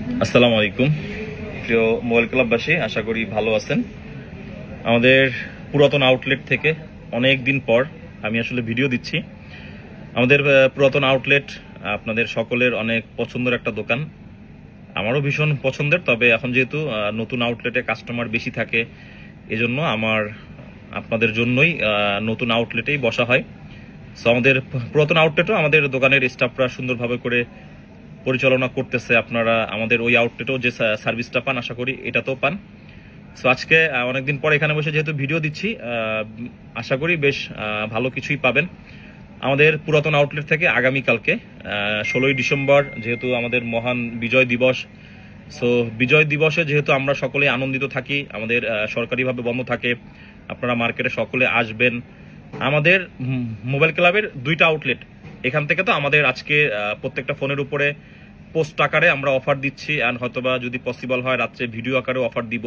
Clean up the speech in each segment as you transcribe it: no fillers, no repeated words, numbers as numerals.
আসসালামু আলাইকুম প্রিয় মোবাইল ক্লাববাসী, আশা করি ভালো আছেন। আমাদের পুরাতন আউটলেট থেকে অনেক দিন পর আমি আসলে ভিডিও দিচ্ছি। আমাদের পুরাতন আউটলেট আপনাদের সকলের অনেক পছন্দের একটা দোকান, আমারও ভীষণ পছন্দের। তবে এখন যেহেতু নতুন আউটলেটে কাস্টমার বেশি থাকে, এজন্য আমার আপনাদের জন্যই নতুন আউটলেটেই বসা হয়। সো আমাদের পুরাতন আউটলেটও আমাদের দোকানের স্টাফরা সুন্দরভাবে করে পরিচালনা করতেছে। আপনারা আমাদের ওই আউটলেটেও যে সার্ভিসটা পান, আশা করি এটাতেও পান। সো আজকে অনেকদিন পর এখানে বসে যেহেতু ভিডিও দিচ্ছি, আশা করি বেশ ভালো কিছুই পাবেন আমাদের পুরাতন আউটলেট থেকে। আগামীকালকে 16ই ডিসেম্বর যেহেতু আমাদের মহান বিজয় দিবস, সো বিজয় দিবসে যেহেতু আমরা সকলে আনন্দিত থাকি, আমাদের সরকারিভাবে বন্ধ থাকে, আপনারা মার্কেটে সকলে আসবেন। আমাদের মোবাইল ক্লাবের 2টা আউটলেট, এখান থেকে তো আমাদের আজকে প্রত্যেকটা ফোনের উপরে পোস্ট আকারে আমরা অফার দিচ্ছি, অ্যান্ড হয়তোবা যদি পসিবল হয় রাত্রে ভিডিও আকারে অফার দিব।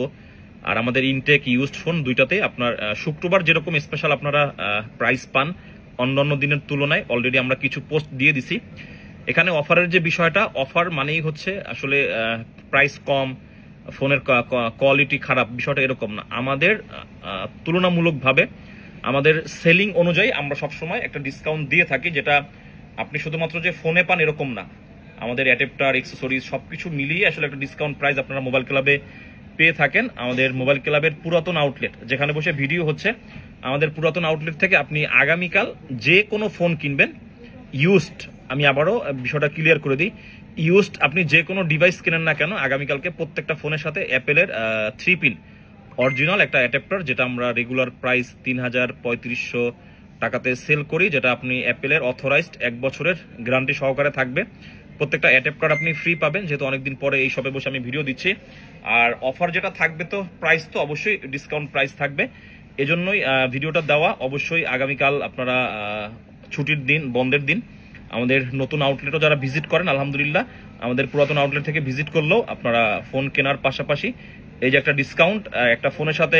আর আমাদের ইনটেক ইউজড ফোন দুইটাতেই আপনার শুক্রবার যেরকম স্পেশাল আপনারা প্রাইস পান অন্যান্য দিনের তুলনায়, অলরেডি আমরা কিছু পোস্ট দিয়ে দিছি। এখানে অফারের যে বিষয়টা, অফার মানেই হচ্ছে আসলে প্রাইস কম, ফোনের কোয়ালিটি খারাপ, বিষয়টা এরকম না। আমাদের তুলনামূলকভাবে আমাদের সেলিং অনুযায়ী আমরা সবসময় একটা ডিসকাউন্ট দিয়ে থাকি, যেটা আপনি শুধুমাত্র যে ফোনে পান এরকম না। আমাদের অ্যাডাপ্টার, অ্যাক্সেসরিজ সবকিছু মিলিয়ে আসলে একটা ডিসকাউন্ট প্রাইস আপনারা মোবাইল ক্লাবে পেয়ে থাকেন। আমাদের মোবাইল ক্লাবের পুরাতন আউটলেট যেখানে বসে ভিডিও হচ্ছে, আমাদের পুরাতন আউটলেট থেকে আপনি আগামীকাল যে কোনো ফোন কিনবেন ইউজড, আমি আবারও বিষয়টা ক্লিয়ার করে দিই, ইউজড আপনি যে কোনো ডিভাইস কেনেন না কেন, আগামীকালকে প্রত্যেকটা ফোনের সাথে অ্যাপেলের 3 পিন অরিজিনাল একটা অ্যাডাপ্টার, যেটা আমরা রেগুলার প্রাইস ৩,৩৫০ টাকাতে সেল করি, যেটা আপনি অ্যাপেলের অথরাইজড 1 বছরের গ্যারান্টি সহকারে থাকবে। প্রত্যেকটা অ্যাডাপ্টার আপনি ফ্রি পাবেন, যেহেতু অনেকদিন পরে এই সবে বসে আমি ভিডিও দিচ্ছি। আর অফার যেটা থাকবে, তো প্রাইস তো অবশ্যই ডিসকাউন্ট প্রাইস থাকবে, এজন্যই ভিডিওটা দেওয়া। অবশ্যই আগামীকাল আপনারা ছুটির দিন, বন্ধের দিন, আমাদের নতুন আউটলেটও যারা ভিজিট করেন, আলহামদুলিল্লাহ আমাদের পুরাতন আউটলেট থেকে ভিজিট করলেও আপনারা ফোন কেনার পাশাপাশি এই যে একটা ডিসকাউন্ট, একটা ফোনের সাথে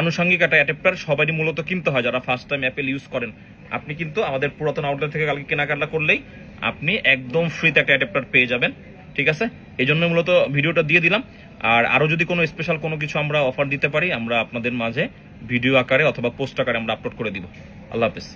আনুষঙ্গিক একটা অ্যাডাপ্টার সবারই মূলত কিনতে হয় যারা ফার্স্ট টাইম অ্যাপেল ইউজ করেন। আপনি কিন্তু আমাদের পুরাতন আউটলেট থেকে কালকে কেনাকাটা করলেই আপনি একদম ফ্রিতে একটা অ্যাডাপ্টার পেয়ে যাবেন। ঠিক আছে, এই জন্য মূলত ভিডিওটা দিয়ে দিলাম। আর আরো যদি কোনো স্পেশাল কোনো কিছু আমরা অফার দিতে পারি, আমরা আপনাদের মাঝে ভিডিও আকারে অথবা পোস্ট আকারে আমরা আপলোড করে দিব। আল্লাহ হাফেজ।